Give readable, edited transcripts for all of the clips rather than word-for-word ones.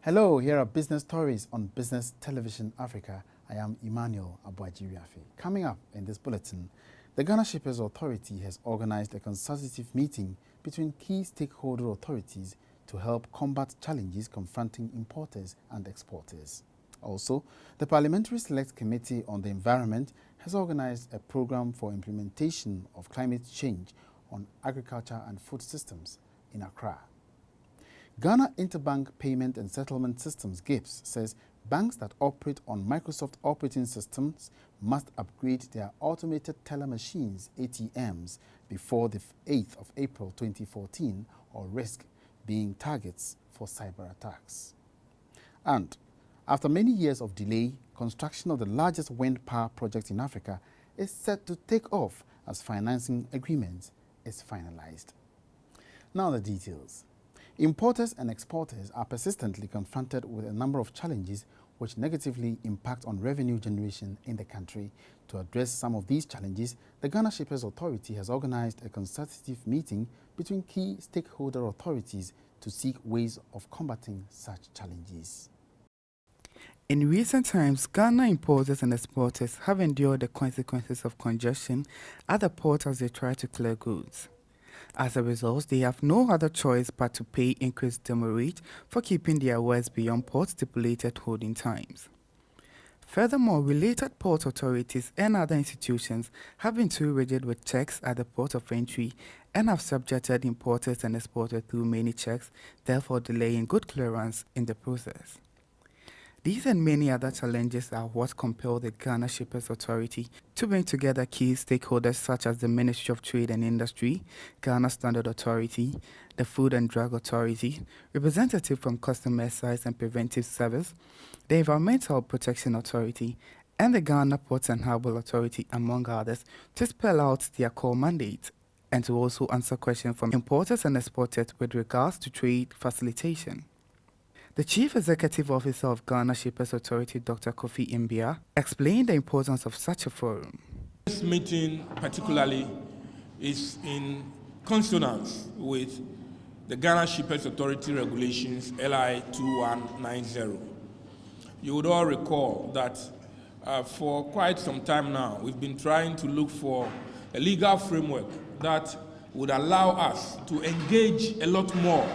Hello, here are business stories on Business Television Africa. I am Emmanuel Abuajiriafe. Coming up in this bulletin, the Ghana Shippers Authority has organized a consultative meeting between key stakeholder authorities to help combat challenges confronting importers and exporters. Also, the Parliamentary Select Committee on the Environment has organized a program for implementation of climate change on agriculture and food systems in Accra. Ghana Interbank Payment and Settlement Systems (GIPS) says banks that operate on Microsoft operating systems must upgrade their automated teller machines (ATMs) before the 8th of April 2014 or risk being targets for cyber attacks. And after many years of delay, construction of the largest wind power project in Africa is set to take off as financing agreement is finalized. Now the details. Importers and exporters are persistently confronted with a number of challenges which negatively impact on revenue generation in the country. To address some of these challenges, the Ghana Shippers Authority has organized a consultative meeting between key stakeholder authorities to seek ways of combating such challenges. In recent times, Ghana importers and exporters have endured the consequences of congestion at the port as they try to clear goods. As a result, they have no other choice but to pay increased demurrage for keeping their wares beyond port stipulated holding times. Furthermore, related port authorities and other institutions have been too rigid with checks at the port of entry and have subjected importers and exporters through many checks, therefore delaying good clearance in the process. These and many other challenges are what compel the Ghana Shippers Authority to bring together key stakeholders such as the Ministry of Trade and Industry, Ghana Standard Authority, the Food and Drug Authority, representatives from Customs Excise and Preventive Service, the Environmental Protection Authority, and the Ghana Ports and Harbour Authority, among others, to spell out their core mandate and to also answer questions from importers and exporters with regards to trade facilitation. The Chief Executive Officer of Ghana Shippers Authority, Dr. Kofi Mbia, explained the importance of such a forum. This meeting particularly is in consonance with the Ghana Shippers Authority Regulations LI 2190. You would all recall that for quite some time now, we've been trying to look for a legal framework that would allow us to engage a lot more,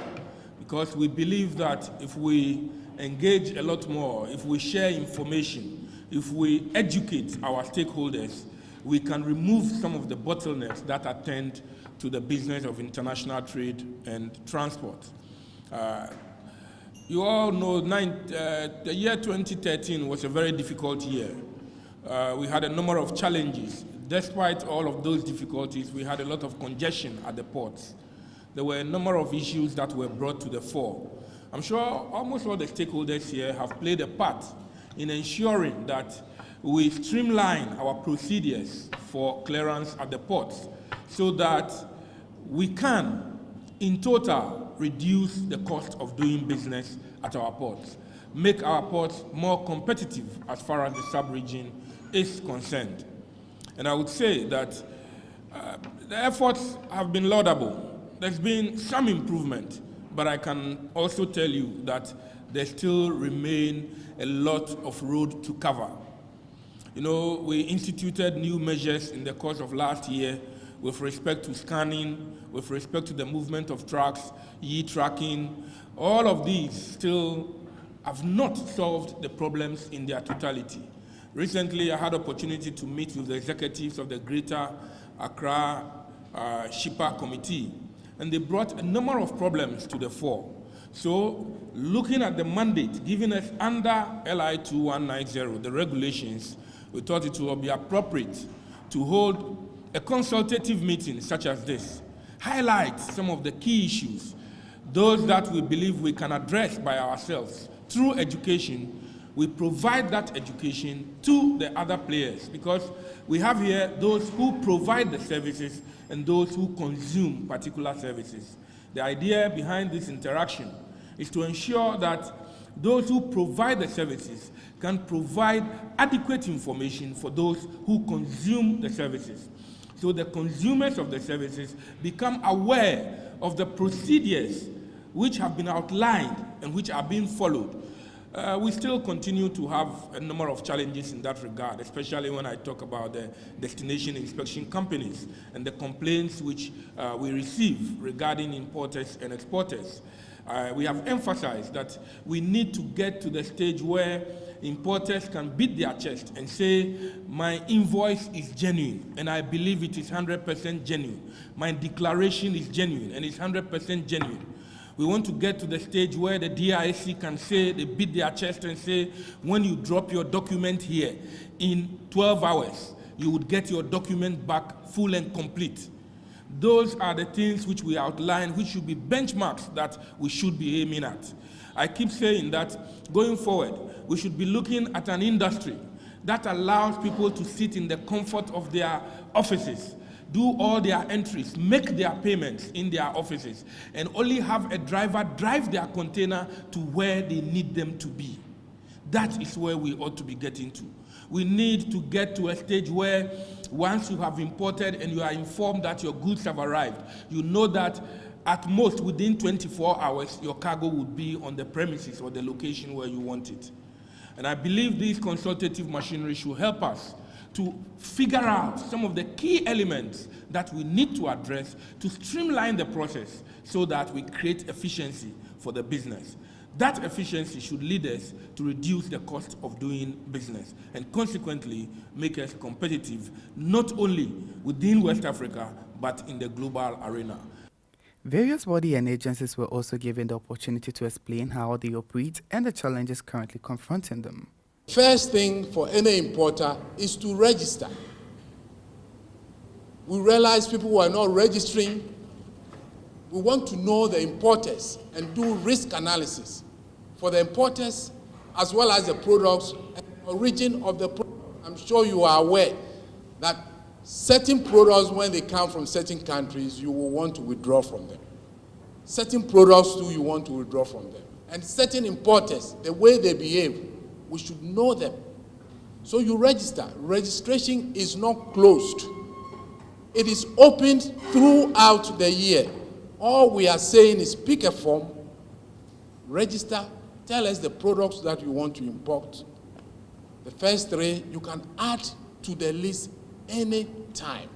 because we believe that if we engage a lot more, if we share information, if we educate our stakeholders, we can remove some of the bottlenecks that attend to the business of international trade and transport. You all know the year 2013 was a very difficult year. We had a number of challenges. Despite all of those difficulties, we had a lot of congestion at the ports. There were a number of issues that were brought to the fore. I'm sure almost all the stakeholders here have played a part in ensuring that we streamline our procedures for clearance at the ports so that we can, in total, reduce the cost of doing business at our ports, make our ports more competitive as far as the sub-region is concerned. And I would say that the efforts have been laudable. There's been some improvement, but I can also tell you that there still remain a lot of road to cover. You know, we instituted new measures in the course of last year with respect to scanning, with respect to the movement of trucks, tracking. All of these still have not solved the problems in their totality. Recently, I had opportunity to meet with the executives of the Greater Accra Shipper Committee, and they brought a number of problems to the fore. So, looking at the mandate given us under LI 2190, the regulations, we thought it would be appropriate to hold a consultative meeting such as this, highlight some of the key issues, those that we believe we can address by ourselves through education. We provide that education to the other players, because we have here those who provide the services and those who consume particular services. The idea behind this interaction is to ensure that those who provide the services can provide adequate information for those who consume the services. So the consumers of the services become aware of the procedures which have been outlined and which are being followed. We still continue to have a number of challenges in that regard, especially when I talk about the destination inspection companies and the complaints which we receive regarding importers and exporters. We have emphasized that we need to get to the stage where importers can beat their chest and say, my invoice is genuine, and I believe it is 100% genuine. My declaration is genuine, and it's 100% genuine. We want to get to the stage where the DIC can say, they beat their chest and say, when you drop your document here, in 12 hours, you would get your document back full and complete. Those are the things which we outline, which should be benchmarks that we should be aiming at. I keep saying that going forward, we should be looking at an industry that allows people to sit in the comfort of their offices, do all their entries, make their payments in their offices, and only have a driver drive their container to where they need them to be. That is where we ought to be getting to. We need to get to a stage where once you have imported and you are informed that your goods have arrived, you know that at most within 24 hours, your cargo would be on the premises or the location where you want it. And I believe this consultative machinery should help us to figure out some of the key elements that we need to address to streamline the process so that we create efficiency for the business. That efficiency should lead us to reduce the cost of doing business and consequently make us competitive not only within West Africa but in the global arena. Various bodies and agencies were also given the opportunity to explain how they operate and the challenges currently confronting them. First thing for any importer is to register. We realize people who are not registering. We want to know the importers and do risk analysis for the importers as well as the products and the origin of the product. I'm sure you are aware that certain products, when they come from certain countries, you will want to withdraw from them. Certain products too, you want to withdraw from them. And certain importers, the way they behave, we should know them. So you register. Registration is not closed. It is opened throughout the year. All we are saying is pick a form, register, tell us the products that you want to import. The first three, you can add to the list any time.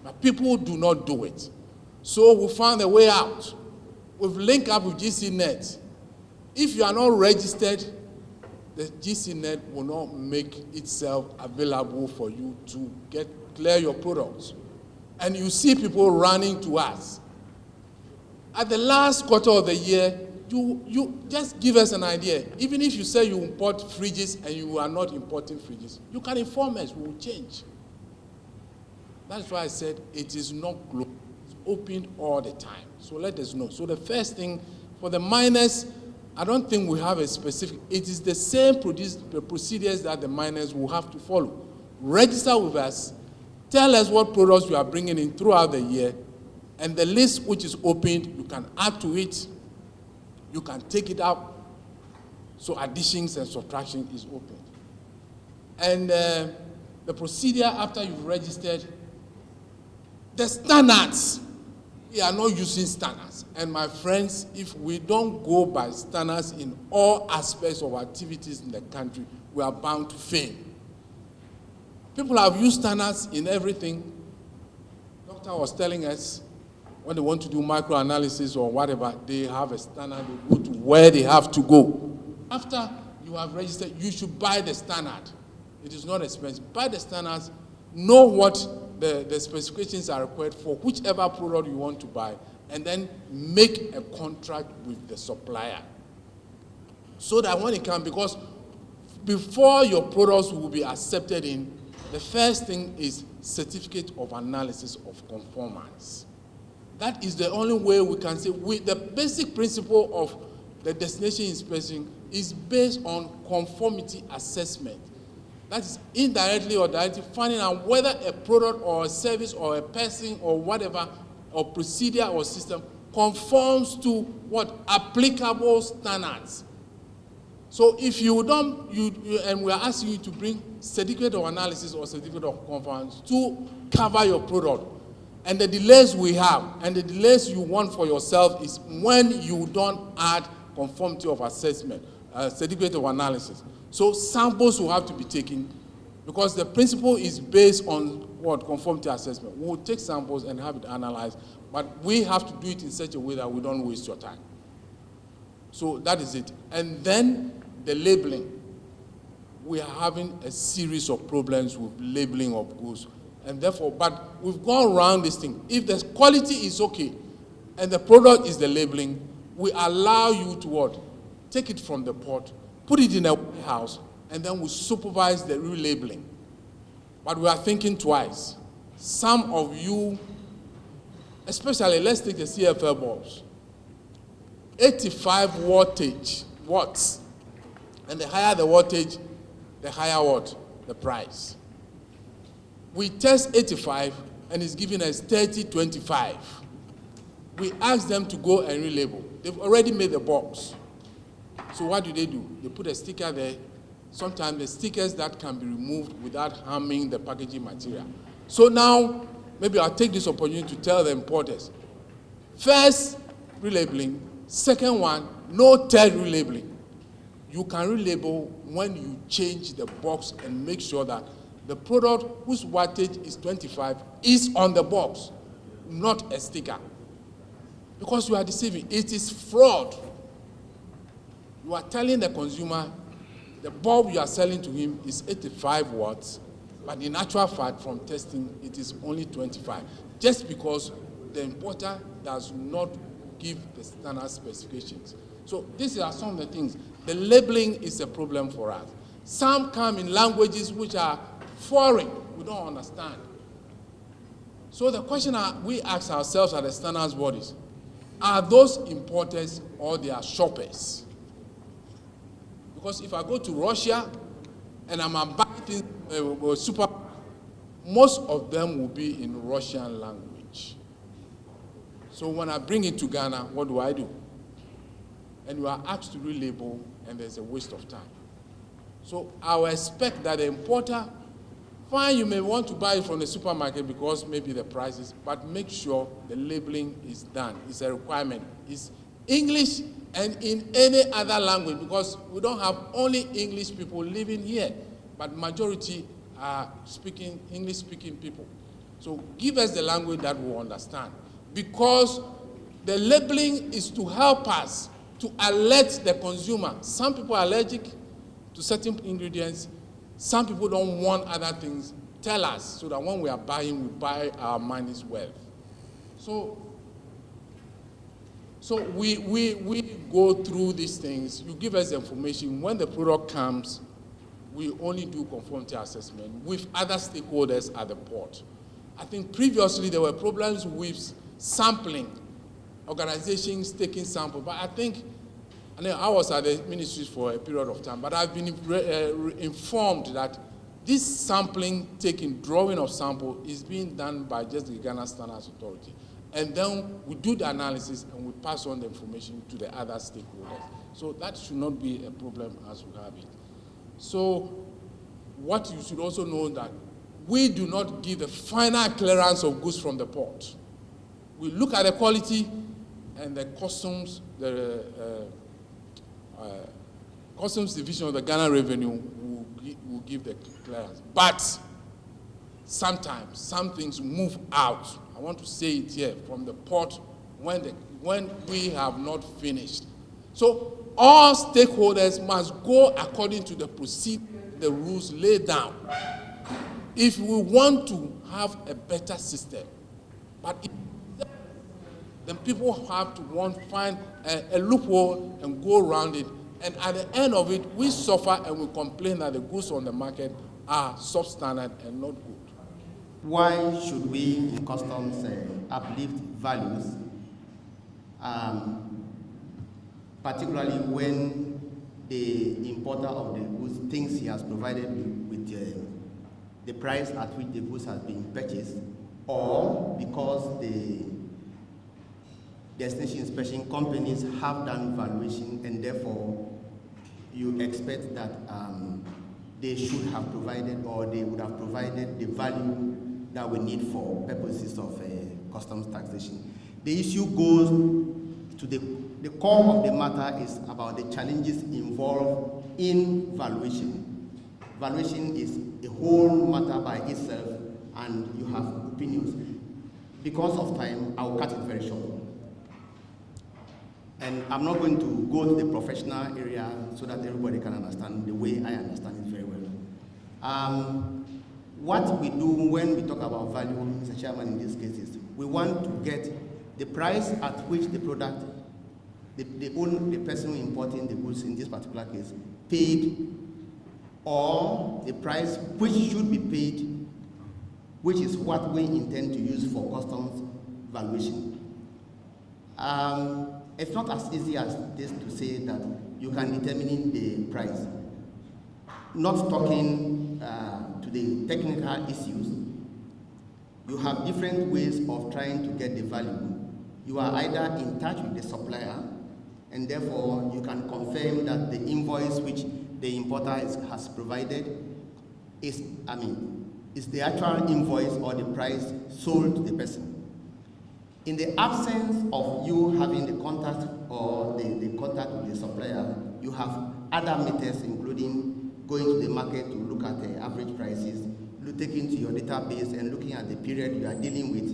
But people do not do it. So we found a way out. We've linked up with GCNet. If you are not registered, the GCNet will not make itself available for you to clear your products. And you see people running to us. At the last quarter of the year, you just give us an idea. Even if you say you import fridges and you are not importing fridges, you can inform us, we will change. That's why I said it is not closed. It's open all the time. So let us know. So the first thing, for the miners, I don't think we have a specific, it is the same procedures that the miners will have to follow. Register with us, tell us what products you are bringing in throughout the year, and the list which is opened, you can add to it, you can take it out. So additions and subtraction is opened. And the procedure after you've registered, the standards, we are not using standards. And my friends, if we don't go by standards in all aspects of activities in the country, we are bound to fail. People have used standards in everything. Doctor was telling us, when they want to do microanalysis or whatever, they have a standard, they go to where they have to go. After you have registered, you should buy the standard. It is not expensive. Buy the standards, know what the specifications are required for whichever product you want to buy, and then make a contract with the supplier. So that when it comes, because before your products will be accepted in, the first thing is certificate of analysis of conformance. That is the only way we can say, the basic principle of the destination inspection is based on conformity assessment. That is indirectly or directly finding out whether a product or a service or a person or whatever, or procedure or system conforms to what? Applicable standards. So if you don't, and we are asking you to bring certificate of analysis or certificate of conformance to cover your product. And the delays we have, and the delays you want for yourself is when you don't add conformity of assessment, certificate of analysis. So samples will have to be taken because the principle is based on what? Conformity assessment. We'll take samples and have it analyzed, but we have to do it in such a way that we don't waste your time. So that is it. And then the labeling. We are having a series of problems with labeling of goods. And therefore, but we've gone around this thing. If the quality is okay and the product is the labeling, we allow you to what? Take it from the port, put it in a warehouse, and then we supervise the relabeling. But we are thinking twice. Some of you, especially, let's take the CFL bulbs. 85 watts. And the higher the wattage, the higher what? The price. We test 85 and it's giving us 30-25. We ask them to go and relabel. They've already made the box. So what do? They put a sticker there. Sometimes the stickers that can be removed without harming the packaging material. So now, maybe I'll take this opportunity to tell the importers. First, relabeling. Second one, no third relabeling. You can relabel when you change the box and make sure that the product whose wattage is 25 is on the box, not a sticker. Because you are deceiving. It is fraud. You are telling the consumer the bulb you are selling to him is 85 watts, but in actual fact, from testing, it is only 25. Just because the importer does not give the standard specifications. So these are some of the things. The labeling is a problem for us. Some come in languages which are foreign. We don't understand. So the question we ask ourselves at the standards bodies, are those importers or they are shoppers? Because if I go to Russia and I'm buying a super, most of them will be in Russian language. So when I bring it to Ghana, what do? And you are asked to relabel, and there's a waste of time. So I will expect that the importer, fine, you may want to buy it from the supermarket because maybe the price is, but make sure the labeling is done. It's a requirement. It's English and in any other language, because we don't have only English people living here, but majority are English-speaking people. So give us the language that we understand, because the labeling is to help us to alert the consumer. Some people are allergic to certain ingredients. Some people don't want other things. Tell us so that when we are buying, we buy our money's worth. So we go through these things. You give us the information. When the product comes, we only do conformity assessment with other stakeholders at the port. I think previously there were problems with sampling, organizations taking samples, but I think, I was at the ministry for a period of time, but I've been informed that this sampling, drawing of sample, is being done by just the Ghana Standards Authority. And then we do the analysis and we pass on the information to the other stakeholders. So that should not be a problem as we have it. So what you should also know that we do not give the final clearance of goods from the port. We look at the quality and the customs, customs division of the Ghana Revenue will give the clearance. But sometimes some things move out. I want to say it here, from the port when we have not finished. So all stakeholders must go according to the procedure, the rules laid down, if we want to have a better system. But then people have to find a loophole and go around it. And at the end of it, we suffer and we complain that the goods on the market are substandard and not good. Why should we in customs uplift values, particularly when the importer of the goods thinks he has provided with the price at which the goods has been purchased, or because the destination inspection companies have done valuation and therefore you expect that they should have provided, or they would have provided, the value that we need for purposes of customs taxation. The issue goes to the core of the matter is about the challenges involved in valuation. Valuation is a whole matter by itself, and you have opinions. Because of time, I'll cut it very short. And I'm not going to go to the professional area so that everybody can understand the way I understand it very well. What we do when we talk about value, Mr. Chairman, in this case is we want to get the price at which the product, the person importing the goods in this particular case, paid, or the price which should be paid, which is what we intend to use for customs valuation. It's not as easy as this to say that you can determine the price. Not talking to the technical issues, you have different ways of trying to get the value. You are either in touch with the supplier, and therefore you can confirm that the invoice which the importer has provided is the actual invoice or the price sold to the person. In the absence of you having the contact or the contact with the supplier, you have other methods, including going to the market to look at the average prices, taking to your database and looking at the period you are dealing with,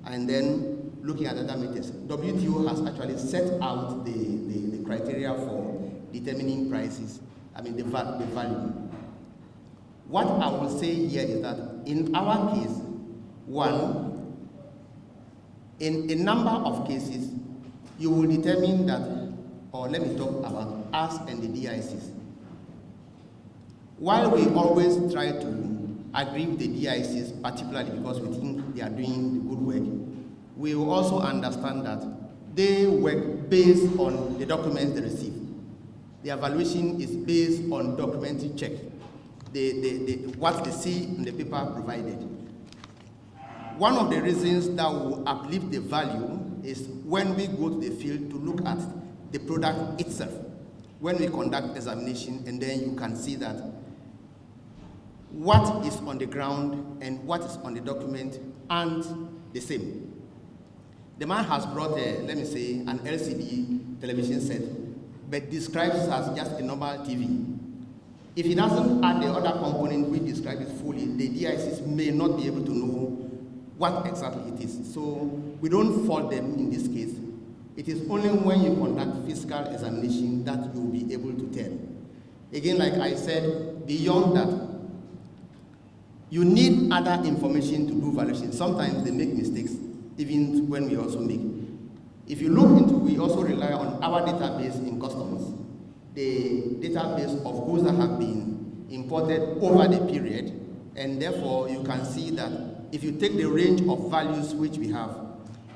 and then looking at other methods. WTO has actually set out the criteria for determining prices, the value. What I will say here is that in our case, one, in a number of cases, you will determine that, or let me talk about us and the DICs. While we always try to agree with the DICs, particularly because we think they are doing the good work, we will also understand that they work based on the documents they receive. The evaluation is based on documentary check, what they see in the paper provided. One of the reasons that will uplift the value is when we go to the field to look at the product itself, when we conduct examination, and then you can see that what is on the ground and what is on the document aren't the same. The man has brought, let me say, an LCD television set, but describes it as just a normal TV. If he doesn't add the other component which describes it fully, the DICs may not be able to know what exactly it is. So we don't fault them in this case. It is only when you conduct physical examination that you will be able to tell. Again, like I said, beyond that, you need other information to do valuation. Sometimes they make mistakes, even when we also make. If you look into, we also rely on our database in customs, the database of goods that have been imported over the period, and therefore you can see that if you take the range of values which we have,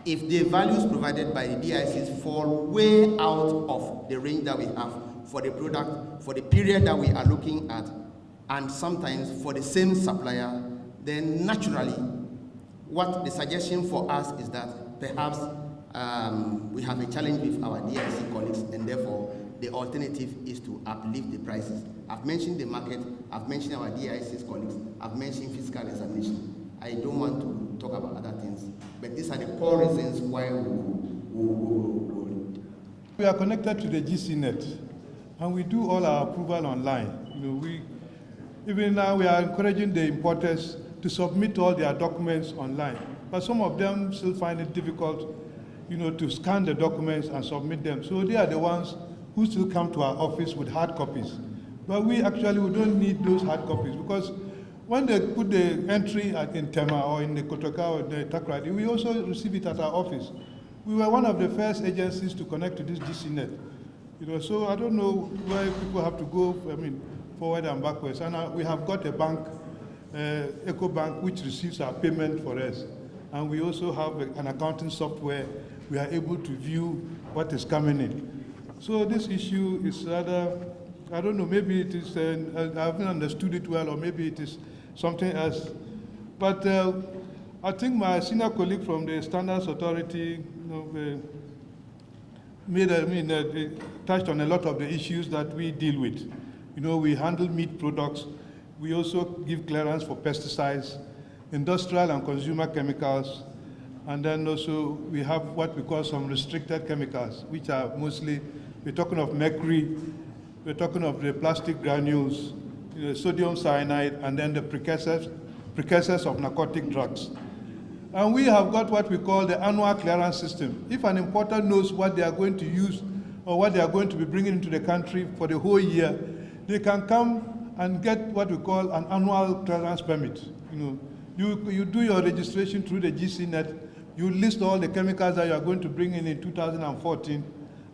if the values provided by the DICs fall way out of the range that we have for the product, for the period that we are looking at, and sometimes for the same supplier, then naturally, what the suggestion for us is that perhaps we have a challenge with our DIC colleagues, and therefore the alternative is to uplift the prices. I've mentioned the market, I've mentioned our DIC's colleagues, I've mentioned fiscal examination. I don't want to talk about other things, but these are the core reasons why we are connected to the GCNet, and we do all our approval online. Even now we are encouraging the importers to submit all their documents online, but some of them still find it difficult, to scan the documents and submit them. So they are the ones who still come to our office with hard copies. But we don't need those hard copies, because when they put the entry in Tema or in the Kotoka or the Takrady, we also receive it at our office. We were one of the first agencies to connect to this GCNet. So I don't know why people have to go, forward and backwards. And we have got a bank, EcoBank, which receives our payment for us. And we also have an accounting software. We are able to view what is coming in. So this issue is rather, I don't know, maybe it is, I haven't understood it well, or maybe it is something else. But I think my senior colleague from the Standards Authority touched on a lot of the issues that we deal with. We handle meat products. We also give clearance for pesticides, industrial and consumer chemicals, And then also we have what we call some restricted chemicals, which are mostly, we're talking of mercury, we're talking of the plastic granules, sodium cyanide, and then the precursors of narcotic drugs. And we have got what we call the annual clearance system. If an importer knows what they are going to use or what they are going to be bringing into the country for the whole year, they can come and get what we call an annual clearance permit. You do your registration through the GCNet, you list all the chemicals that you are going to bring in 2014,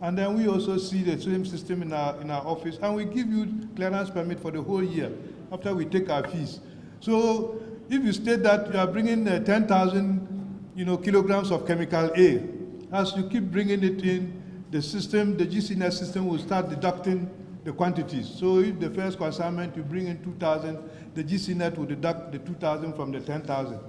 and then we also see the same system in our office, and we give you clearance permit for the whole year after we take our fees. So if you state that you are bringing 10,000 kilograms of chemical A, as you keep bringing it in, the system, the GCNet system will start deducting the quantities. So if the first consignment you bring in 2,000, the GCNet will deduct the 2,000 from the 10,000.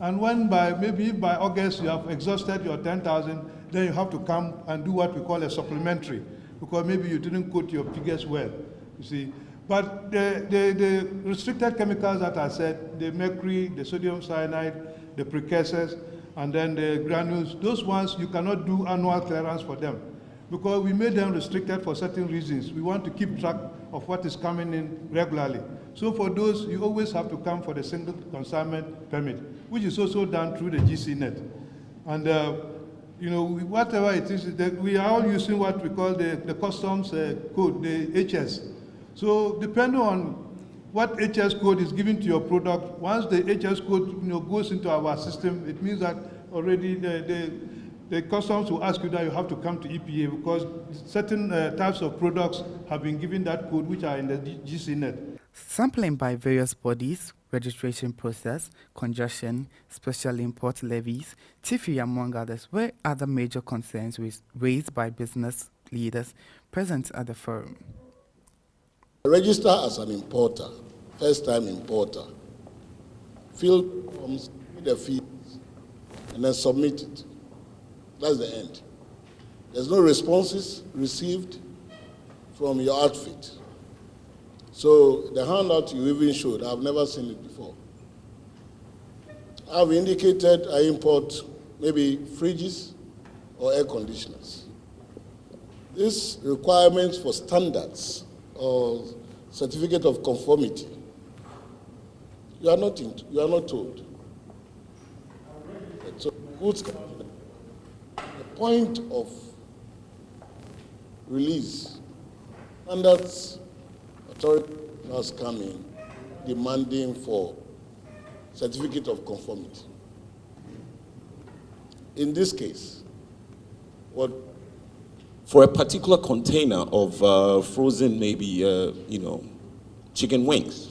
And when maybe by August you have exhausted your 10,000, then you have to come and do what we call a supplementary, because maybe you didn't quote your figures well, you see. But the restricted chemicals that I said, the mercury, the sodium cyanide, the precursors, and then the granules, those ones you cannot do annual clearance for them, because we made them restricted for certain reasons. We want to keep track of what is coming in regularly. So for those, you always have to come for the single consignment permit, which is also done through the GCNet. And whatever it is, that we are all using what we call the customs code, the HS. So depending on what HS code is given to your product, once the HS code goes into our system, it means that already the customs will ask you that you have to come to EPA, because certain types of products have been given that code, which are in the GCNet. Sampling by various bodies, registration process, congestion, special import levies, TIFI, among others, were other major concerns raised by business leaders present at the forum. Register as an importer, first-time importer, fill forms, pay the fees, and then submit it. That's the end. There's no responses received from your outfit. So the handout you even showed, I've never seen it before. I've indicated I import maybe fridges or air conditioners. These requirements for standards or certificate of conformity, you are not told. So goods, the point of release, standards authority has come in demanding for certificate of conformity. In this case, what? For a particular container of frozen, maybe, chicken wings.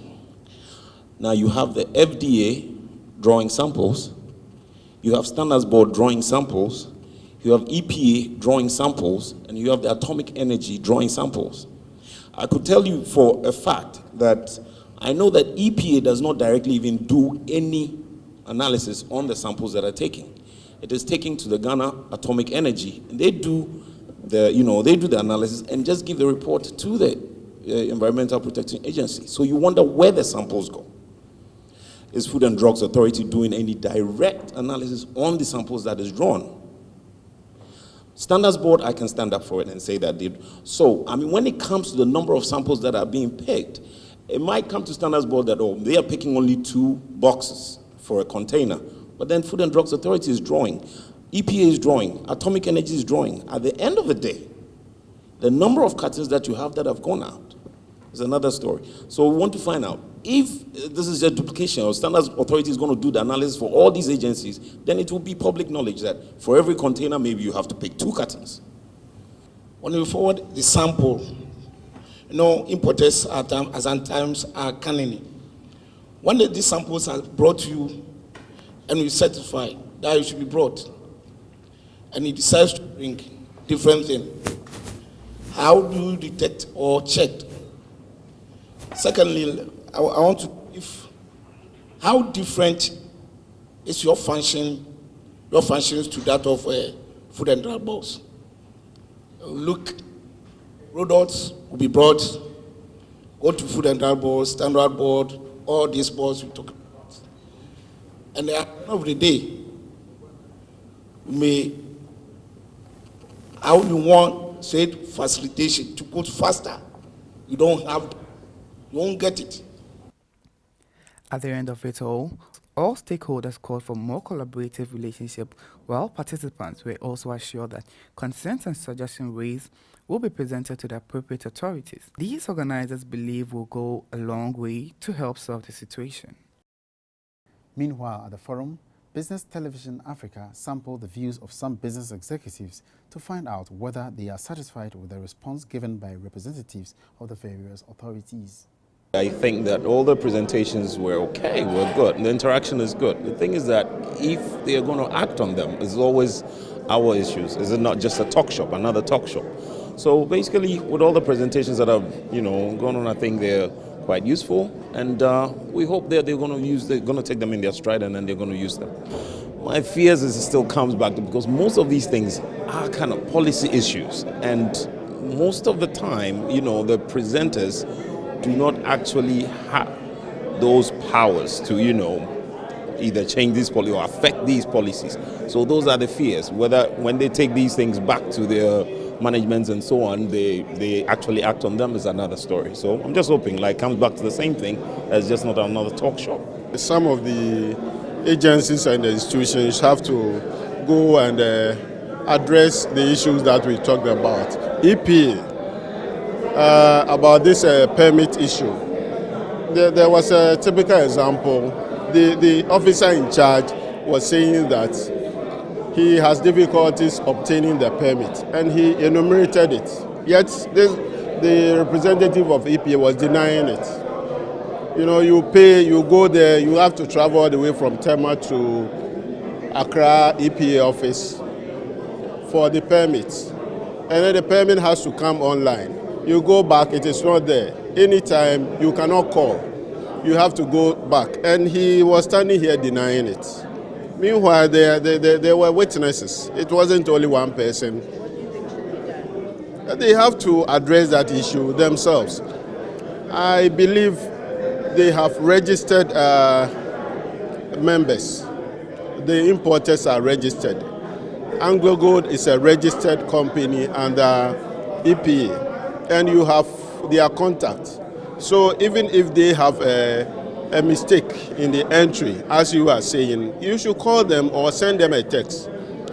Now you have the FDA drawing samples, you have Standards Board drawing samples, you have EPA drawing samples, and you have the Atomic Energy drawing samples. I could tell you for a fact that I know that EPA does not directly even do any analysis on the samples that are taken. It is taken to the Ghana Atomic Energy, and they do the analysis and just give the report to the Environmental Protection Agency. So you wonder where the samples go. Is Food and Drugs Authority doing any direct analysis on the samples that is drawn? Standards Board, I can stand up for it and say that did. So, when it comes to the number of samples that are being picked, it might come to Standards Board that, they are picking only 2 boxes for a container. But then Food and Drugs Authority is drawing, EPA is drawing, Atomic Energy is drawing. At the end of the day, the number of cartons that you have that have gone out is another story. So we want to find out if this is a duplication or Standards Authority is going to do the analysis for all these agencies, then it will be public knowledge that for every container, maybe you have to pick 2 cartons. When we forward the sample, importers at times are cunning. When these samples are brought to you and you certify that it should be brought, and he decides to bring different things, how do you detect or check? Secondly, I want to how different is your functions to that of Food and Drug Boards? Look, products will be brought, go to Food and Drug Board, Standard Board, all these boards we talk about. And at the end of the day, may, how you want, say, facilitation to go faster. You don't have, you won't get it. At the end of it all stakeholders called for more collaborative relationship, while participants were also assured that concerns and suggestions raised will be presented to the appropriate authorities. These organizers believe will go a long way to help solve the situation. Meanwhile, at the forum, Business Television Africa sampled the views of some business executives to find out whether they are satisfied with the response given by representatives of the various authorities. I think that all the presentations were okay, were good, and the interaction is good. The thing is that if they are going to act on them, it's always our issues. Is it not just a talk shop, another talk shop? So basically, with all the presentations that have, gone on, I think they're quite useful, and we hope that they're going to take them in their stride, and then they're going to use them. My fears is it still comes back to, because most of these things are kind of policy issues, and most of the time, the presenters do not actually have those powers to, either change this policy or affect these policies. So those are the fears, whether when they take these things back to their managements and so on, they actually act on them is another story. So I'm just hoping, it comes back to the same thing as just not another talk show. Some of the agencies and the institutions have to go and address the issues that we talked about. EPA, about this permit issue. There was a typical example. The officer in charge was saying that he has difficulties obtaining the permit, and he enumerated it. Yet the representative of EPA was denying it. You pay, you go there, you have to travel all the way from Tema to Accra EPA office for the permit. And then the permit has to come online. You go back, it is not there. Anytime, you cannot call. You have to go back. And he was standing here denying it. Meanwhile, there were witnesses. It wasn't only one person. They have to address that issue themselves. I believe they have registered members. The importers are registered. Anglo Gold is a registered company under EPA. And you have their contact. So even if they have a mistake in the entry, as you are saying, you should call them or send them a text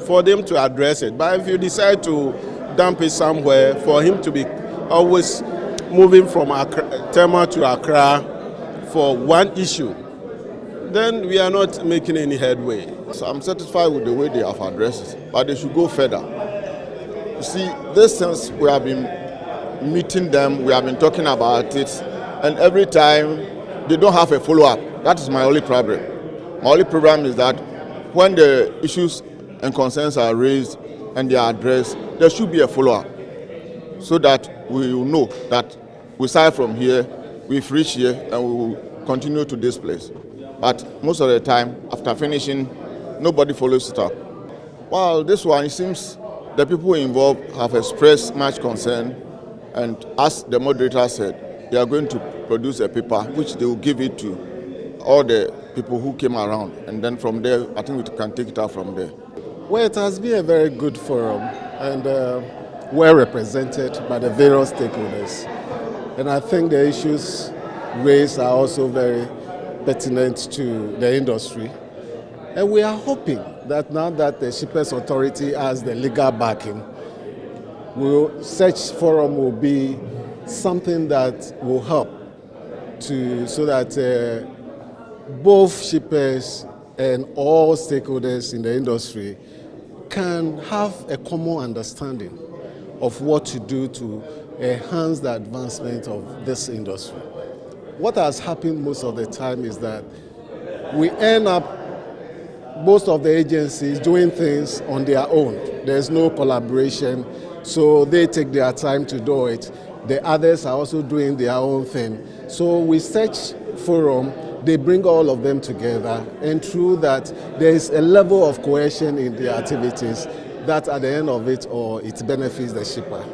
for them to address it. But if you decide to dump it somewhere, for him to be always moving from Tema to Accra for one issue, then we are not making any headway. So I'm satisfied with the way they have addressed it, but they should go further. You see, this since we have been meeting them, we have been talking about it, and every time they don't have a follow-up. That is my only problem. My only problem is that when the issues and concerns are raised and they are addressed, there should be a follow-up so that we will know that we start from here, we've reached here, and we will continue to this place. But most of the time, after finishing, nobody follows it up. Well, this one, it seems the people involved have expressed much concern, and as the moderator said, they are going to produce a paper which they will give it to all the people who came around, and then from there, I think we can take it out from there. Well, it has been a very good forum and well represented by the various stakeholders. And I think the issues raised are also very pertinent to the industry. And we are hoping that now that the Shippers Authority has the legal backing, such forum will be something that will help so that both shippers and all stakeholders in the industry can have a common understanding of what to do to enhance the advancement of this industry. What has happened most of the time is that we end up most of the agencies doing things on their own. There's no collaboration, so they take their time to do it. The others are also doing their own thing. So with such forum, they bring all of them together, and through that, there is a level of cohesion in the activities that at the end of it all, it benefits the shipper.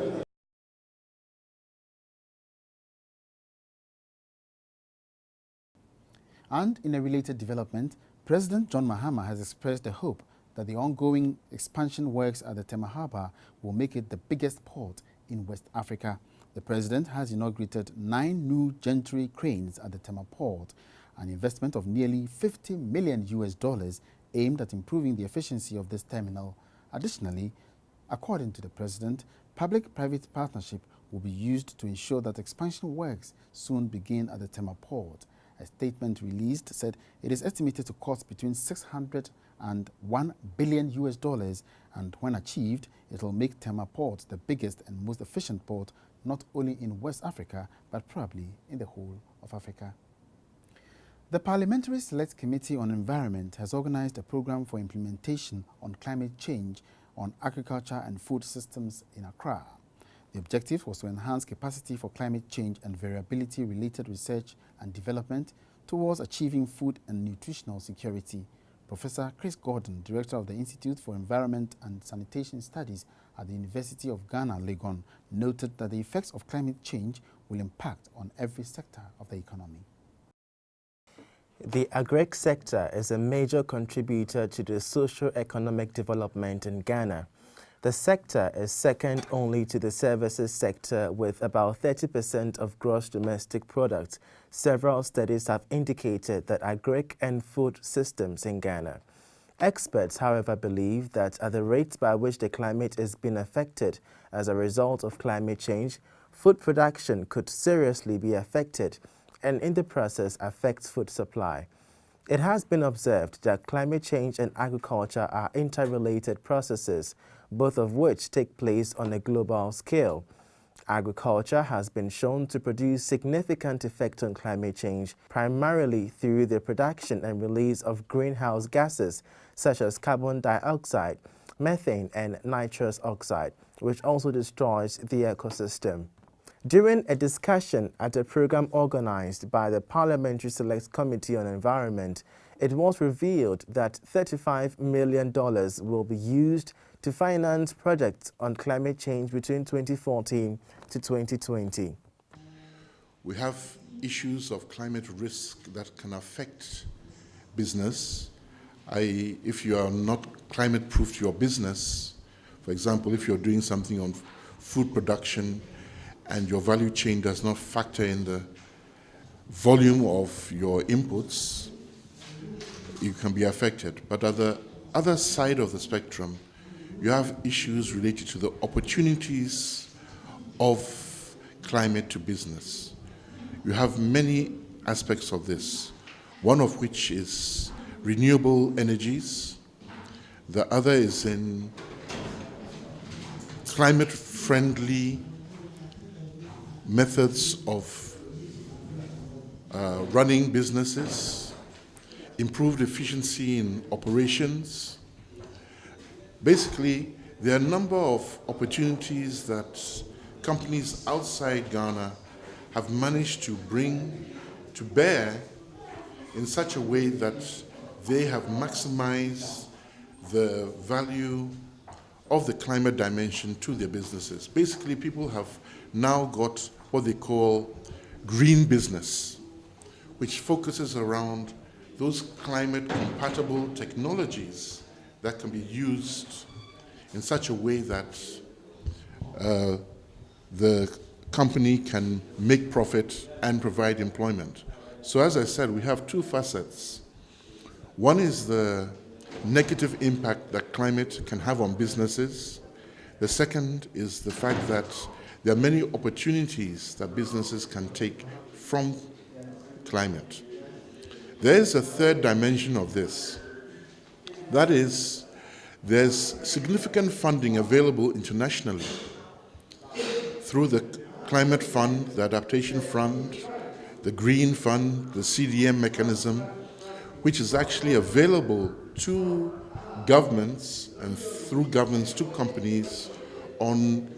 And in a related development, President John Mahama has expressed the hope that the ongoing expansion works at the Tema Harbour will make it the biggest port in West Africa. The president has inaugurated 9 new gantry cranes at the Tema port, an investment of nearly $50 million aimed at improving the efficiency of this terminal. Additionally, according to the president, public-private partnership will be used to ensure that expansion works soon begin at the Tema port. A statement released said it is estimated to cost between $600 and $1 billion, and when achieved, it will make Tema port the biggest and most efficient port not only in West Africa, but probably in the whole of Africa. The Parliamentary Select Committee on Environment has organized a program for implementation on climate change on agriculture and food systems in Accra. The objective was to enhance capacity for climate change and variability-related research and development towards achieving food and nutritional security. Professor Chris Gordon, Director of the Institute for Environment and Sanitation Studies at the University of Ghana, Legon, noted that the effects of climate change will impact on every sector of the economy. The agri sector is a major contributor to the socio-economic development in Ghana. The sector is second only to the services sector with about 30% of gross domestic product. Several studies have indicated that agri and food systems in Ghana. Experts, however, believe that at the rate by which the climate is being affected as a result of climate change, food production could seriously be affected and in the process affects food supply. It has been observed that climate change and agriculture are interrelated processes, both of which take place on a global scale. Agriculture has been shown to produce significant effect on climate change, primarily through the production and release of greenhouse gases such as carbon dioxide, methane, and nitrous oxide, which also destroys the ecosystem. During a discussion at a program organized by the Parliamentary Select Committee on Environment, it was revealed that $35 million will be used to finance projects on climate change between 2014 to 2020. We have issues of climate risk that can affect business. If you are not climate-proof to your business, for example, if you're doing something on food production and your value chain does not factor in the volume of your inputs, you can be affected. But at the other side of the spectrum, you have issues related to the opportunities of climate to business. You have many aspects of this, one of which is renewable energies. The other is in climate-friendly methods of running businesses, improved efficiency in operations. Basically, there are a number of opportunities that companies outside Ghana have managed to bring to bear in such a way that they have maximized the value of the climate dimension to their businesses. Basically, people have now got what they call green business, which focuses around those climate-compatible technologies that can be used in such a way that the company can make profit and provide employment. So as I said, we have two facets. One is the negative impact that climate can have on businesses. The second is the fact that there are many opportunities that businesses can take from climate. There is a third dimension of this. That is, there's significant funding available internationally through the Climate Fund, the Adaptation Fund, the Green Fund, the CDM mechanism, which is actually available to governments and through governments to companies on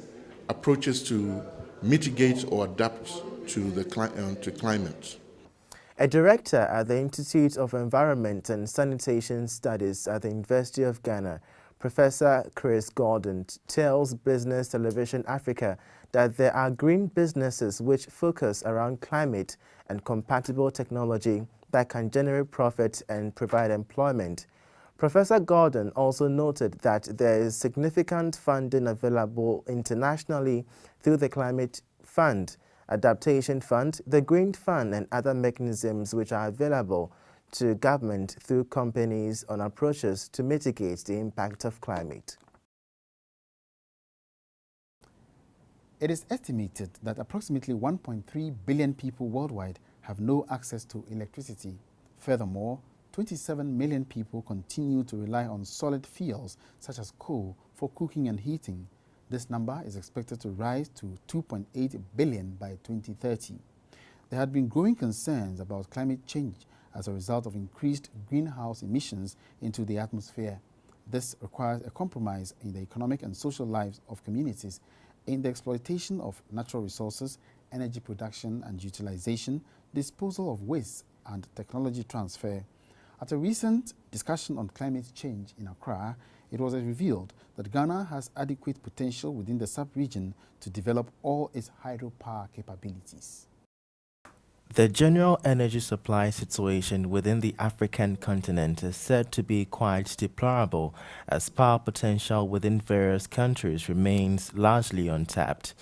approaches to mitigate or adapt to climate. A director at the Institute of Environment and Sanitation Studies at the University of Ghana, Professor Chris Gordon, tells Business Television Africa that there are green businesses which focus around climate and compatible technology that can generate profit and provide employment. Professor Gordon also noted that there is significant funding available internationally through the Climate Fund, Adaptation Fund, the Green Fund, and other mechanisms which are available to government through companies on approaches to mitigate the impact of climate. It is estimated that approximately 1.3 billion people worldwide have no access to electricity. Furthermore, 27 million people continue to rely on solid fuels such as coal for cooking and heating. This number is expected to rise to 2.8 billion by 2030. There had been growing concerns about climate change as a result of increased greenhouse emissions into the atmosphere. This requires a compromise in the economic and social lives of communities, in the exploitation of natural resources, energy production and utilization, disposal of waste, and technology transfer. At a recent discussion on climate change in Accra, it was revealed that Ghana has adequate potential within the sub-region to develop all its hydropower capabilities. The general energy supply situation within the African continent is said to be quite deplorable, as power potential within various countries remains largely untapped.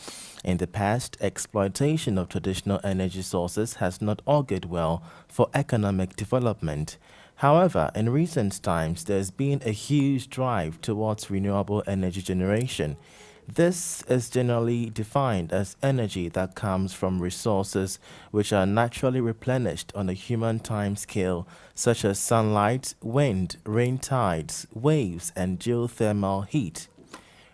In the past, exploitation of traditional energy sources has not augured well for economic development. However, in recent times, there's been a huge drive towards renewable energy generation. This is generally defined as energy that comes from resources which are naturally replenished on a human time scale, such as sunlight, wind, rain tides, waves, and geothermal heat.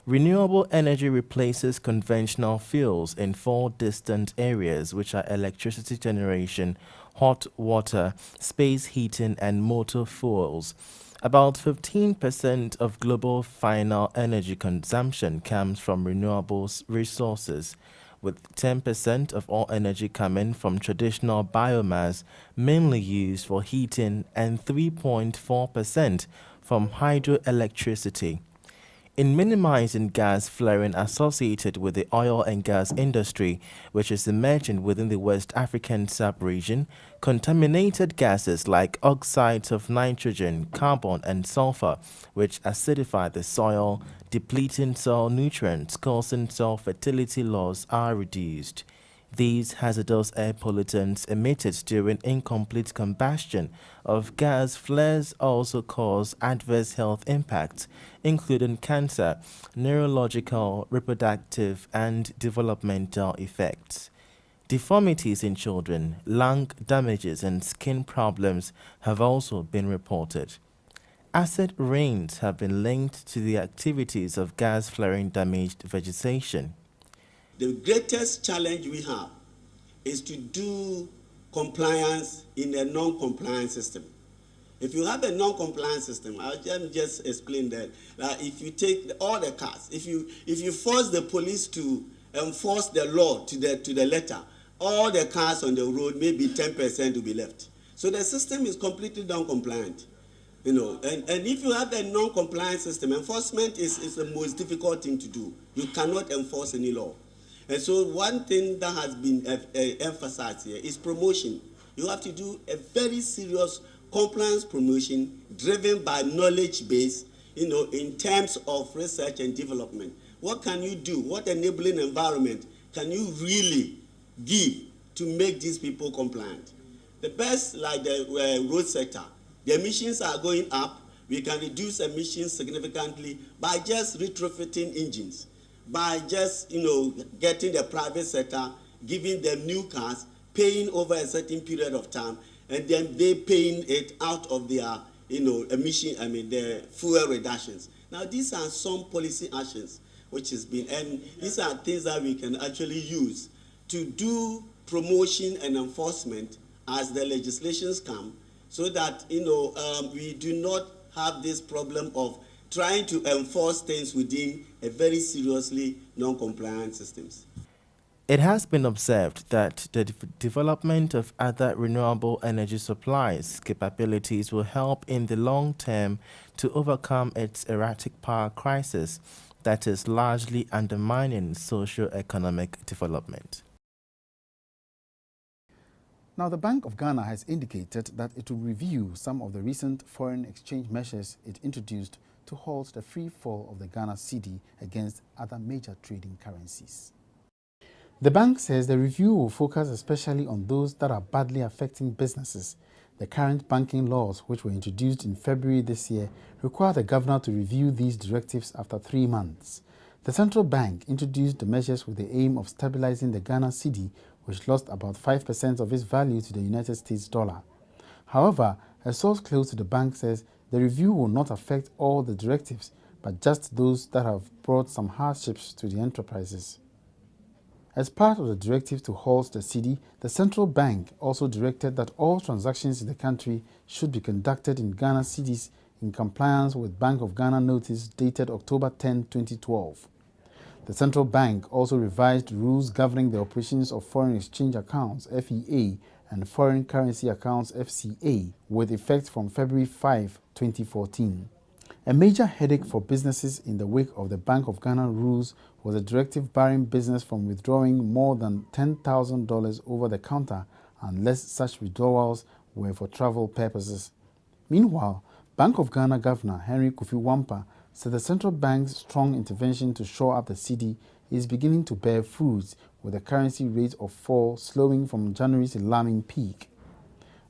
Renewable energy replaces conventional fuels in 4 distant areas, which are electricity generation, hot water, space heating, and motor fuels. About 15% of global final energy consumption comes from renewable resources, with 10% of all energy coming from traditional biomass, mainly used for heating, and 3.4% from hydroelectricity. In minimizing gas flaring associated with the oil and gas industry, which is emerging within the West African sub-region, contaminated gases like oxides of nitrogen, carbon, and sulfur, which acidify the soil, depleting soil nutrients, causing soil fertility loss, are reduced. These hazardous air pollutants emitted during incomplete combustion of gas flares also cause adverse health impacts, including cancer, neurological, reproductive, and developmental effects. Deformities in children, lung damages, and skin problems have also been reported. Acid rains have been linked to the activities of gas flaring damaged vegetation. The greatest challenge we have is to do compliance in a non-compliant system. If you have a non-compliant system, I'll just explain that. If you take all the cars, if you force the police to enforce the law to the letter, all the cars on the road, maybe 10% will be left. So the system is completely non-compliant. You know, and if you have a non-compliant system, enforcement is the most difficult thing to do. You cannot enforce any law. And so one thing that has been emphasized here is promotion. You have to do a very serious compliance promotion driven by knowledge base, you know, in terms of research and development. What can you do? What enabling environment can you really give to make these people compliant? The best, like the road sector, the emissions are going up. We can reduce emissions significantly by just retrofitting engines, by just, you know, getting the private sector, giving them new cars, paying over a certain period of time, and then they paying it out of their, you know, their fuel reductions. Now, these are some policy actions which has been, and these are things that we can actually use to do promotion and enforcement as the legislations come, so that, you know, we do not have this problem of trying to enforce things within a very seriously non-compliant systems. It has been observed that the development of other renewable energy supplies capabilities will help in the long term to overcome its erratic power crisis that is largely undermining socio-economic development. Now, the Bank of Ghana has indicated that it will review some of the recent foreign exchange measures it introduced to halt the free fall of the Ghana cedi against other major trading currencies. The bank says the review will focus especially on those that are badly affecting businesses. The current banking laws, which were introduced in February this year, require the governor to review these directives after 3 months. The central bank introduced the measures with the aim of stabilizing the Ghana cedi, which lost about 5% of its value to the United States dollar. However, a source close to the bank says the review will not affect all the directives, but just those that have brought some hardships to the enterprises. As part of the directive to halt the cedi, the central bank also directed that all transactions in the country should be conducted in Ghana cedis in compliance with Bank of Ghana notice dated October 10, 2012. The central bank also revised rules governing the operations of foreign exchange accounts (FEA) and foreign currency accounts (FCA) with effect from February 5, 2014. A major headache for businesses in the wake of the Bank of Ghana rules was a directive barring business from withdrawing more than $10,000 over the counter unless such withdrawals were for travel purposes. Meanwhile, Bank of Ghana Governor Henry Kofi Wampa said the central bank's strong intervention to shore up the cedi is beginning to bear fruits, with the currency rate of fall slowing from January's alarming peak.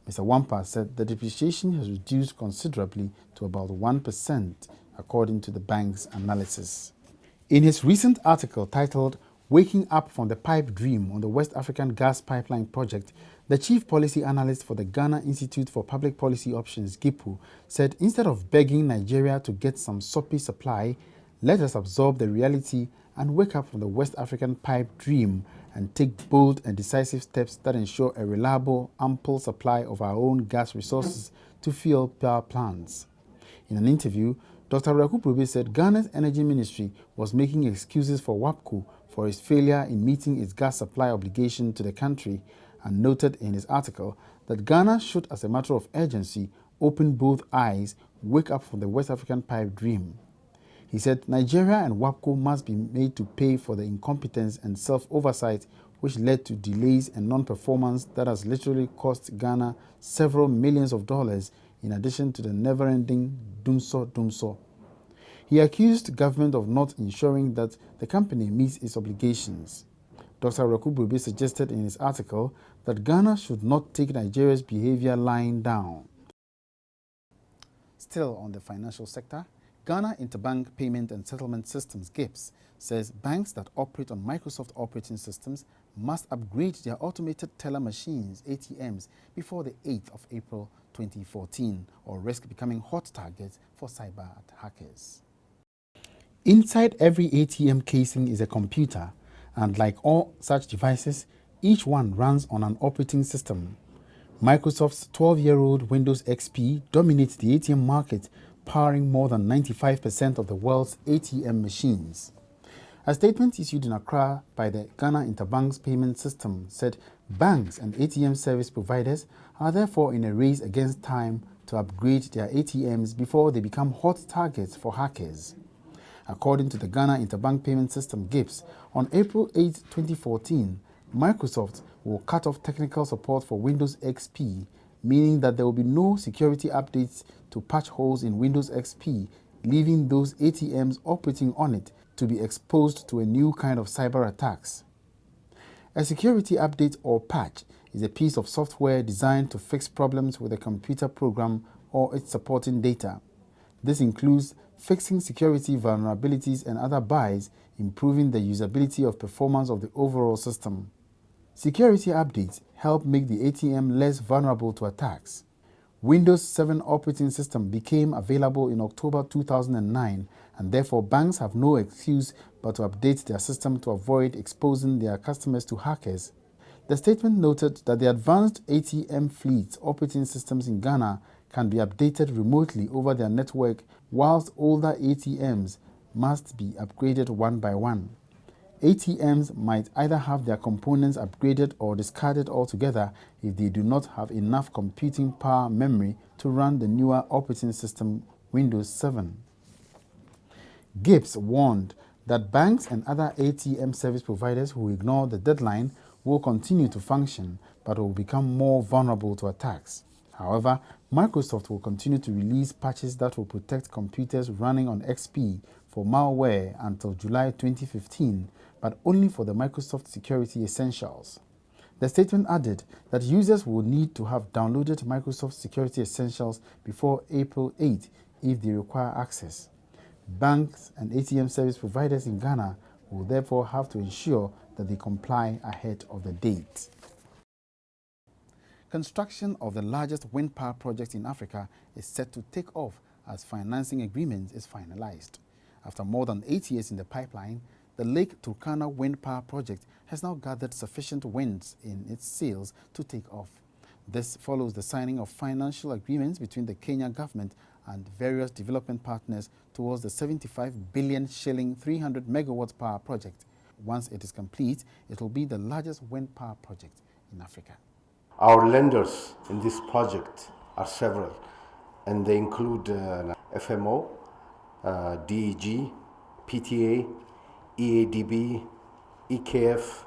Mr. Wampa said the depreciation has reduced considerably to about 1%, according to the bank's analysis. In his recent article titled "Waking Up from the Pipe Dream" on the West African Gas Pipeline Project, the chief policy analyst for the Ghana Institute for Public Policy Options, GIPO, said instead of begging Nigeria to get some soppy supply, let us absorb the reality and wake up from the West African pipe dream and take bold and decisive steps that ensure a reliable, ample supply of our own gas resources to fuel power plants. In an interview, Dr. Raku Probe said Ghana's Energy Ministry was making excuses for WAPCO for its failure in meeting its gas supply obligation to the country, and noted in his article that Ghana should, as a matter of urgency, open both eyes, wake up from the West African pipe dream. He said Nigeria and WAPCO must be made to pay for the incompetence and self-oversight which led to delays and non-performance that has literally cost Ghana several millions of dollars in addition to the never-ending dumso. He accused government of not ensuring that the company meets its obligations. Dr. Raku Probe suggested in his article that Ghana should not take Nigeria's behavior lying down. Still on the financial sector, Ghana Interbank Payment and Settlement Systems (GIPS) says banks that operate on Microsoft operating systems must upgrade their automated teller machines (ATMs) before the 8th of April 2014 or risk becoming hot targets for cyber hackers. Inside every ATM casing is a computer, and like all such devices, each one runs on an operating system. Microsoft's 12-year-old Windows XP dominates the ATM market, powering more than 95% of the world's ATM machines. A statement issued in Accra by the Ghana Interbank's payment system said banks and ATM service providers are therefore in a race against time to upgrade their ATMs before they become hot targets for hackers. According to the Ghana Interbank Payment System (GIPS), on April 8, 2014, Microsoft will cut off technical support for Windows XP, meaning that there will be no security updates to patch holes in Windows XP, leaving those ATMs operating on it to be exposed to a new kind of cyber attacks. A security update or patch is a piece of software designed to fix problems with a computer program or its supporting data. This includes fixing security vulnerabilities and other bugs, improving the usability of performance of the overall system. Security updates help make the ATM less vulnerable to attacks. Windows 7 operating system became available in October 2009, and therefore banks have no excuse but to update their system to avoid exposing their customers to hackers. The statement noted that the advanced ATM fleet operating systems in Ghana can be updated remotely over their network, whilst older ATMs must be upgraded one by one. ATMs might either have their components upgraded or discarded altogether if they do not have enough computing power memory to run the newer operating system Windows 7. GIPS warned that banks and other ATM service providers who ignore the deadline will continue to function but will become more vulnerable to attacks. However, Microsoft will continue to release patches that will protect computers running on XP for malware until July 2015, but only for the Microsoft Security Essentials. The statement added that users will need to have downloaded Microsoft Security Essentials before April 8 if they require access. Banks and ATM service providers in Ghana will therefore have to ensure that they comply ahead of the date. Construction of the largest wind power project in Africa is set to take off as financing agreement is finalized. After more than 8 years in the pipeline, the Lake Turkana wind power project has now gathered sufficient winds in its sails to take off. This follows the signing of financial agreements between the Kenya government and various development partners towards the 75 billion shilling 300 megawatts power project. Once it is complete, it will be the largest wind power project in Africa. Our lenders in this project are several, and they include FMO, DEG, PTA, EADB, EKF,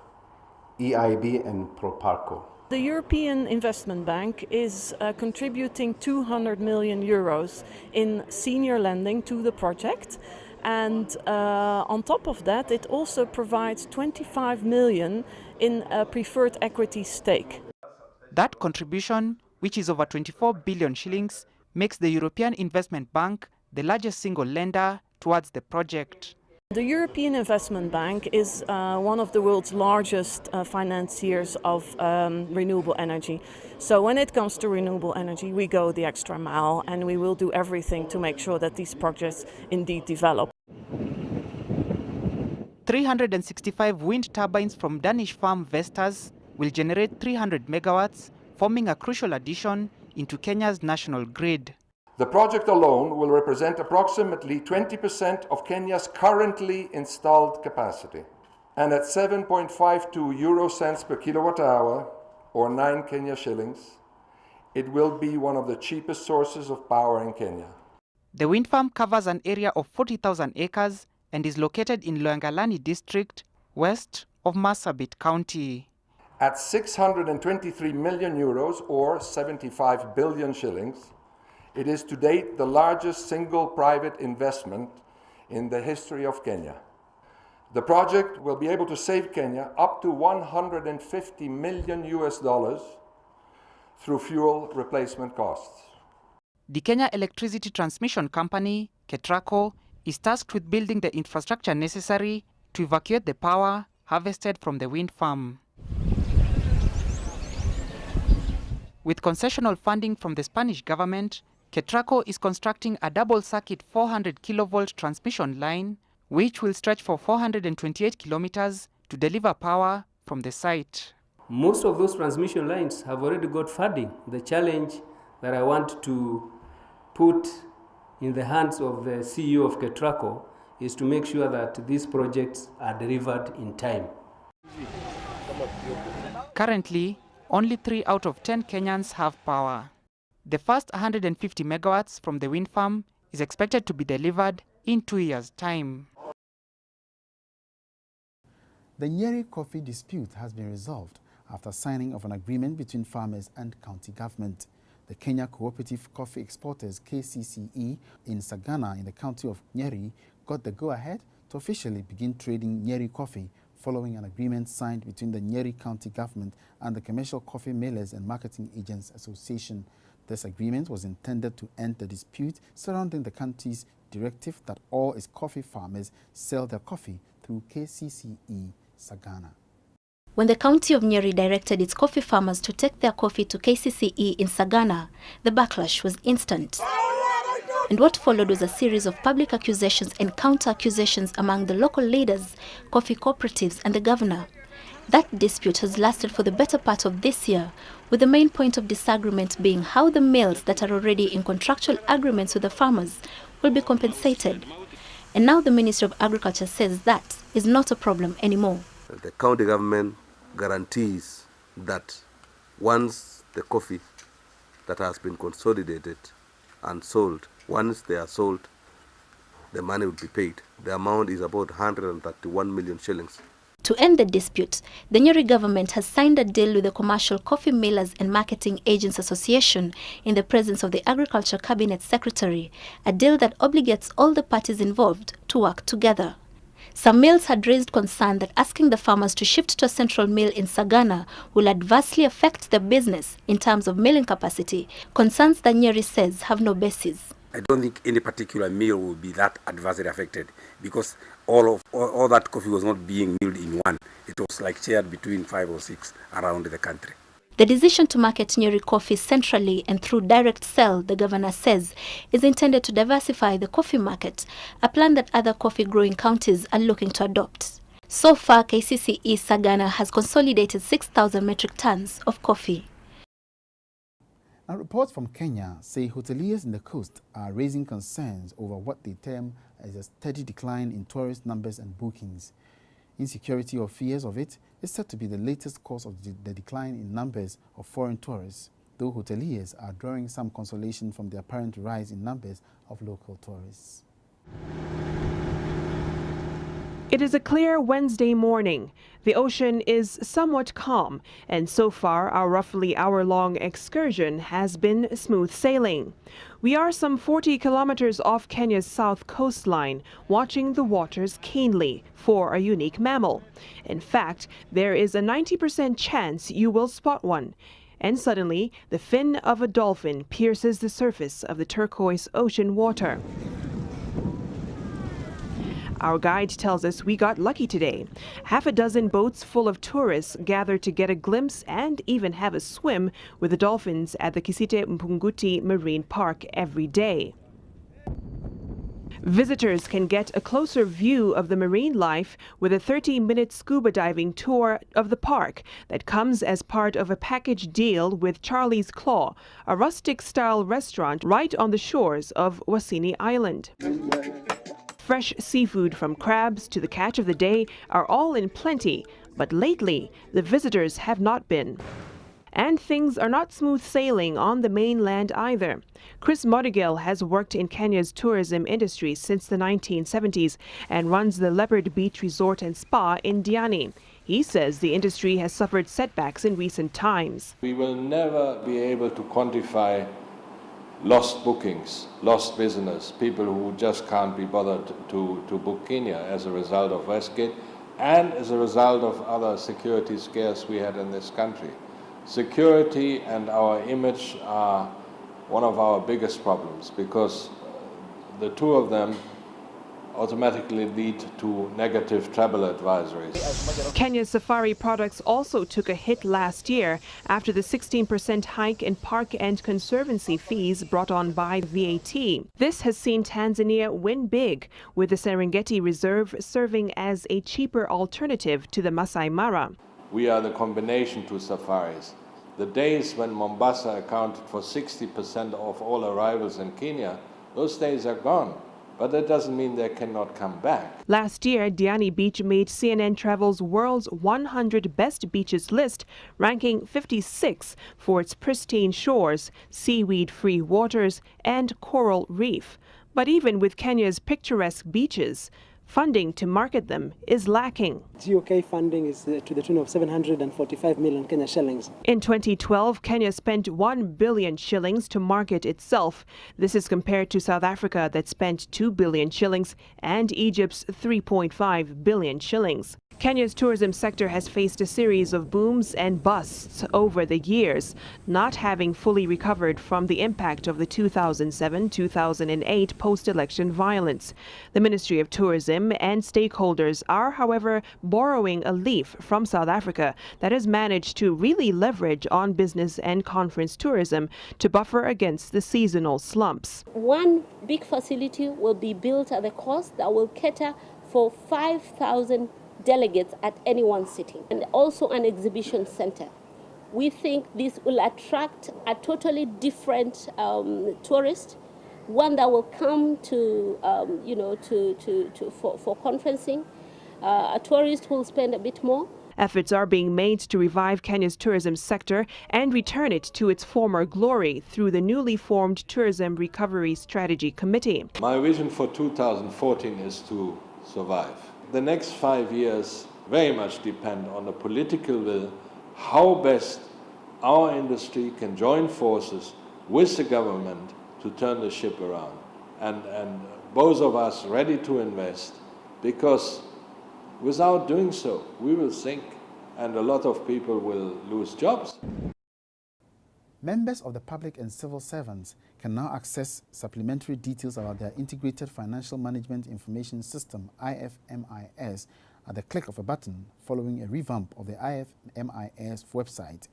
EIB, and Proparco. The European Investment Bank is contributing 200 million euros in senior lending to the project. And on top of that, it also provides 25 million in a preferred equity stake. That contribution, which is over 24 billion shillings, makes the European Investment Bank the largest single lender towards the project. The European Investment Bank is one of the world's largest financiers of renewable energy. So when it comes to renewable energy, we go the extra mile and we will do everything to make sure that these projects indeed develop. 365 wind turbines from Danish farm Vestas will generate 300 megawatts, forming a crucial addition into Kenya's national grid. The project alone will represent approximately 20% of Kenya's currently installed capacity. And at 7.52 euro cents per kilowatt hour, or 9 Kenya shillings, it will be one of the cheapest sources of power in Kenya. The wind farm covers an area of 40,000 acres and is located in Loyangalani district, west of Marsabit County. At 623 million euros, or 75 billion shillings, it is to date the largest single private investment in the history of Kenya. The project will be able to save Kenya up to $150 million through fuel replacement costs. The Kenya Electricity Transmission Company, KETRACO, is tasked with building the infrastructure necessary to evacuate the power harvested from the wind farm. With concessional funding from the Spanish government, KETRACO is constructing a double-circuit 400 kilovolt transmission line, which will stretch for 428 kilometers to deliver power from the site. Most of those transmission lines have already got funding. The challenge that I want to put in the hands of the CEO of KETRACO is to make sure that these projects are delivered in time. Currently, only 3 out of 10 Kenyans have power. The first 150 megawatts from the wind farm is expected to be delivered in 2 years' time. The Nyeri coffee dispute has been resolved after signing of an agreement between farmers and county government. The Kenya Cooperative Coffee Exporters KCCE in Sagana in the county of Nyeri got the go-ahead to officially begin trading Nyeri coffee following an agreement signed between the Nyeri County government and the Commercial Coffee Millers and Marketing Agents Association. This agreement was intended to end the dispute surrounding the country's directive that all its coffee farmers sell their coffee through KCCE Sagana. When the county of Nyeri directed its coffee farmers to take their coffee to KCCE in Sagana, the backlash was instant. And what followed was a series of public accusations and counter-accusations among the local leaders, coffee cooperatives and the governor. That dispute has lasted for the better part of this year, with the main point of disagreement being how the mills that are already in contractual agreements with the farmers will be compensated. And now the Ministry of Agriculture says that is not a problem anymore. The county government guarantees that once the coffee that has been consolidated and sold, once they are sold, the money will be paid. The amount is about 131 million shillings. To end the dispute, the Nyeri government has signed a deal with the Commercial Coffee Millers and Marketing Agents Association in the presence of the Agriculture Cabinet Secretary, a deal that obligates all the parties involved to work together. Some mills had raised concern that asking the farmers to shift to a central mill in Sagana will adversely affect their business in terms of milling capacity, concerns that Nyeri says have no basis. I don't think any particular mill will be that adversely affected because all that coffee was not being milled in one. It was like shared between 5 or 6 around the country. The decision to market Nyeri coffee centrally and through direct sale, the governor says, is intended to diversify the coffee market, a plan that other coffee-growing counties are looking to adopt. So far, KCCE Sagana has consolidated 6,000 metric tons of coffee. Now, reports from Kenya say hoteliers in the coast are raising concerns over what they term as a steady decline in tourist numbers and bookings. Insecurity or fears of it is said to be the latest cause of the decline in numbers of foreign tourists, though hoteliers are drawing some consolation from the apparent rise in numbers of local tourists. It is a clear Wednesday morning. The ocean is somewhat calm, and so far our roughly hour-long excursion has been smooth sailing. We are some 40 kilometers off Kenya's south coastline, watching the waters keenly for a unique mammal. In fact, there is a 90% chance you will spot one. And suddenly, the fin of a dolphin pierces the surface of the turquoise ocean water. Our guide tells us we got lucky today. Half a dozen boats full of tourists gather to get a glimpse and even have a swim with the dolphins at the Kisite Mpunguti Marine Park every day. Visitors can get a closer view of the marine life with a 30-minute scuba diving tour of the park that comes as part of a package deal with Charlie's Claw, a rustic-style restaurant right on the shores of Wasini Island. Fresh seafood from crabs to the catch of the day are all in plenty, but lately the visitors have not been. And things are not smooth sailing on the mainland either. Chris Modigill has worked in Kenya's tourism industry since the 1970s and runs the Leopard Beach Resort and Spa in Diani. He says the industry has suffered setbacks in recent times. We will never be able to quantify lost bookings, lost business, people who just can't be bothered to book Kenya as a result of Westgate and as a result of other security scares we had in this country. Security and our image are one of our biggest problems because the two of them automatically lead to negative travel advisories. Kenya's safari products also took a hit last year after the 16% hike in park and conservancy fees brought on by VAT. This has seen Tanzania win big, with the Serengeti Reserve serving as a cheaper alternative to the Masai Mara. We are the combination to safaris. The days when Mombasa accounted for 60% of all arrivals in Kenya, those days are gone. But that doesn't mean they cannot come back. Last year, Diani Beach made CNN Travel's World's 100 Best Beaches list, ranking 56 for its pristine shores, seaweed-free waters, and coral reef. But even with Kenya's picturesque beaches, funding to market them is lacking. GOK funding is to the tune of 745 million Kenya shillings. In 2012, Kenya spent 1 billion shillings to market itself. This is compared to South Africa that spent 2 billion shillings and Egypt's 3.5 billion shillings. Kenya's tourism sector has faced a series of booms and busts over the years, not having fully recovered from the impact of the 2007-2008 post-election violence. The Ministry of Tourism and stakeholders are, however, borrowing a leaf from South Africa that has managed to really leverage on business and conference tourism to buffer against the seasonal slumps. One big facility will be built at the cost that will cater for 5,000 delegates at any one sitting, and also an exhibition center. We think this will attract a totally different tourist, one that will come to, for conferencing, a tourist who will spend a bit more. Efforts are being made to revive Kenya's tourism sector and return it to its former glory through the newly formed Tourism Recovery Strategy Committee. My vision for 2014 is to survive. The next 5 years very much depend on the political will, how best our industry can join forces with the government to turn the ship around. And both of us ready to invest, because without doing so, we will sink and a lot of people will lose jobs. Members of the public and civil servants can now access supplementary details about their Integrated Financial Management Information System, IFMIS, at the click of a button following a revamp of the IFMIS website.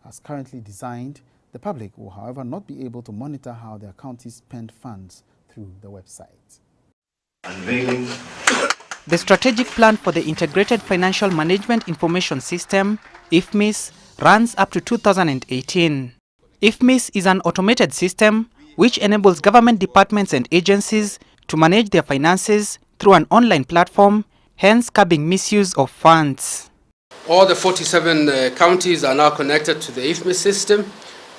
As currently designed, the public will, however, not be able to monitor how their counties spend funds through the website. Unveiling the strategic plan for the Integrated Financial Management Information System, IFMIS, runs up to 2018. IFMIS is an automated system which enables government departments and agencies to manage their finances through an online platform, hence curbing misuse of funds. All the 47 counties are now connected to the IFMIS system,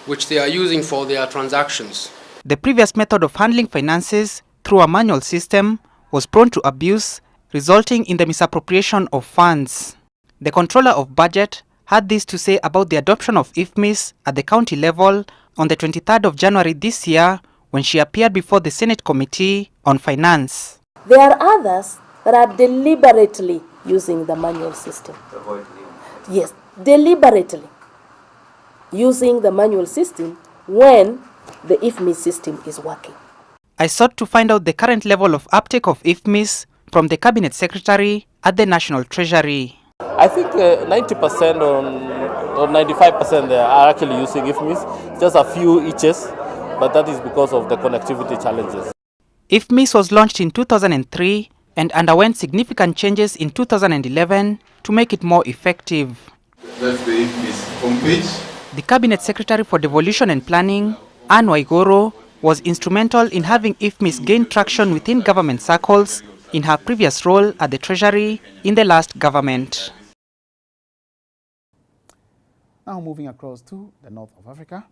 which they are using for their transactions. The previous method of handling finances through a manual system was prone to abuse, resulting in the misappropriation of funds. The Controller of Budget had this to say about the adoption of IFMIS at the county level on the 23rd of January this year, when she appeared before the Senate Committee on Finance. There are others that are deliberately using the manual system. Yes, deliberately using the manual system when the IFMIS system is working. I sought to find out the current level of uptake of IFMIS from the Cabinet Secretary at the National Treasury. I think 90% or 95% they are actually using IFMIS, just a few eaches, but that is because of the connectivity challenges. IFMIS was launched in 2003 and underwent significant changes in 2011 to make it more effective. That's the IFMIS homepage. The Cabinet Secretary for Devolution and Planning, Anne Waigoro, was instrumental in having IFMIS gain traction within government circles in her previous role at the Treasury in the last government. Now moving across to the north of Africa,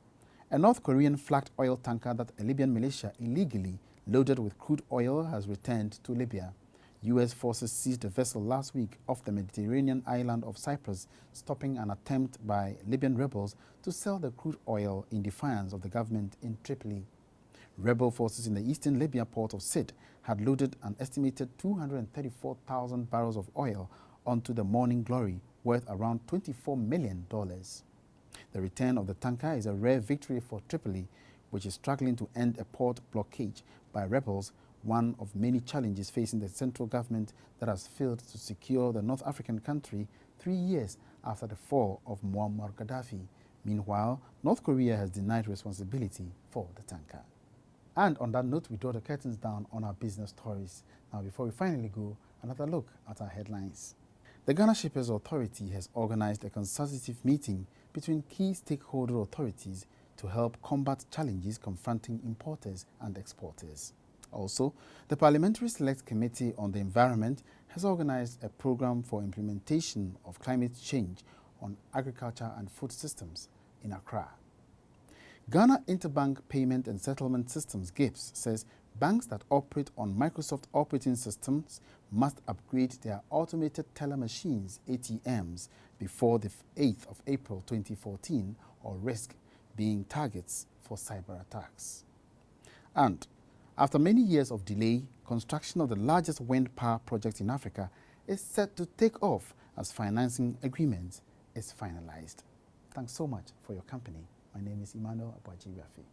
a North Korean flagged oil tanker that a Libyan militia illegally loaded with crude oil has returned to Libya. U.S. forces seized a vessel last week off the Mediterranean island of Cyprus, stopping an attempt by Libyan rebels to sell the crude oil in defiance of the government in Tripoli. Rebel forces in the eastern Libya port of Sid had loaded an estimated 234,000 barrels of oil onto the Morning Glory, worth around $24 million. The return of the tanker is a rare victory for Tripoli, which is struggling to end a port blockade by rebels, one of many challenges facing the central government that has failed to secure the North African country 3 years after the fall of Muammar Gaddafi. Meanwhile, North Korea has denied responsibility for the tanker. And on that note, we draw the curtains down on our business stories. Now, before we finally go, another look at our headlines. The Ghana Shippers Authority has organized a consultative meeting between key stakeholder authorities to help combat challenges confronting importers and exporters. Also, the Parliamentary Select Committee on the Environment has organized a program for implementation of climate change on agriculture and food systems in Accra. Ghana Interbank Payment and Settlement Systems, GIPS, says banks that operate on Microsoft operating systems must upgrade their automated teller machines, ATMs, before the 8th of April 2014 or risk being targets for cyber attacks. And after many years of delay, construction of the largest wind power project in Africa is set to take off as financing agreement is finalized. Thanks so much for your company. My name is Emmanuel Abuaji Rafi.